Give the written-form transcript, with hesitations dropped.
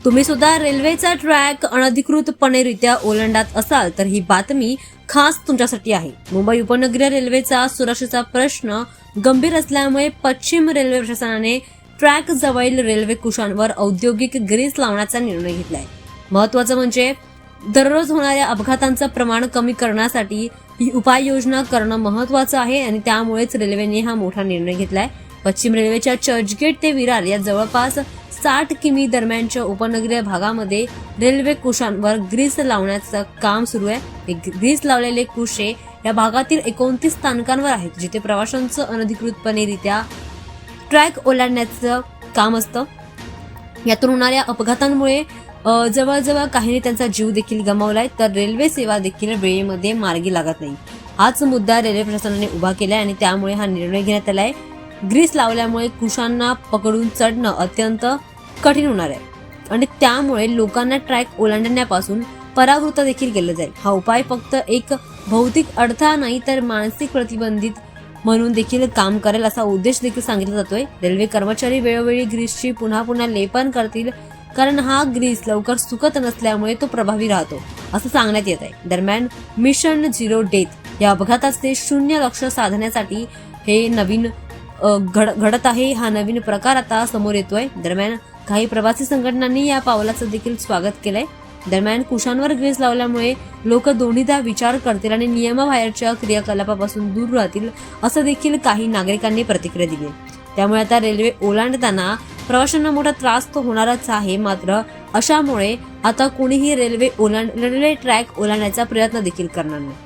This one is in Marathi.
तुम्ही सुद्धा रेल्वेचा ट्रॅक अनधिकृतपणेरित्या ओलांडत असाल तर ही बातमी खास तुमच्यासाठी आहे। मुंबई उपनगरीय रेल्वेचा सुरक्षेचा प्रश्न गंभीर असल्यामुळे पश्चिम रेल्वे प्रशासनाने ट्रॅक जवळील रेल्वे कुशांवर औद्योगिक ग्रीस लावण्याचा निर्णय घेतलाय। महत्त्वाचं म्हणजे दररोज होणाऱ्या अपघातांचं प्रमाण कमी करण्यासाठी ही उपाययोजना करणं महत्त्वाचं आहे आणि त्यामुळेच रेल्वेने हा मोठा निर्णय घेतलाय। पश्चिम रेल्वेच्या चर्चगेट ते विरार या जवळपास 60 किमी दरम्यानच्या उपनगरीय भागामध्ये रेल्वे कुशांवर ग्रीस लावण्याचं काम सुरू आहे। ग्रीस लावलेले कुशे या भागातील 29 स्थानकांवर आहेत जिथे प्रवाशांचं अनधिकृतपणेरित्या ट्रॅक ओलांडण्याचं काम असतं। यातून होणाऱ्या अपघातांमुळे जवळजवळ काहींनी त्यांचा जीव देखील गमावलाय तर रेल्वे सेवा देखील वेळेमध्ये मार्गी लागत नाही। हाच मुद्दा रेल्वे प्रशासनाने उभा केलाय आणि त्यामुळे हा निर्णय घेण्यात आलाय। ग्रीस लावल्यामुळे कुशांना पकडून चढणं अत्यंत कठीण होणार आहे आणि त्यामुळे लोकांना ट्रॅक ओलांडण्यापासून परावृत्त देखील केलं जाईल। हा उपाय फक्त एक भौतिक अडथळा नाही तर मानसिक प्रतिबंधित म्हणून देखील काम करेल असा उद्देश देखील सांगितला जातोय। रेल्वे कर्मचारी वेळोवेळी ग्रीसची पुन्हा लेपन करतील कारण हा ग्रीस लवकर सुकत नसल्यामुळे तो प्रभावी राहतो असं सांगण्यात येत आहे। दरम्यान मिशन झिरो डेथ या अपघाताचे 0 लक्ष साधण्यासाठी हे नवीन घडत आहे। हा नवीन प्रकार आता समोर येतोय। दरम्यान काही प्रवासी संघटनांनी या पावलाचं देखील स्वागत केलंय। दरम्यान कुशांवर ग्रीस लावल्यामुळे लोक दोन्हीदा विचार करतील आणि नियमाबाहेरच्या क्रियाकलापापासून दूर राहतील असं देखील काही नागरिकांनी प्रतिक्रिया दिली। त्यामुळे आता रेल्वे ओलांडताना प्रवाशांना मोठा त्रास तो होणारच आहे, मात्र अशामुळे आता कोणीही रेल्वे ट्रॅक ओलांडण्याचा प्रयत्न देखील करणार नाही।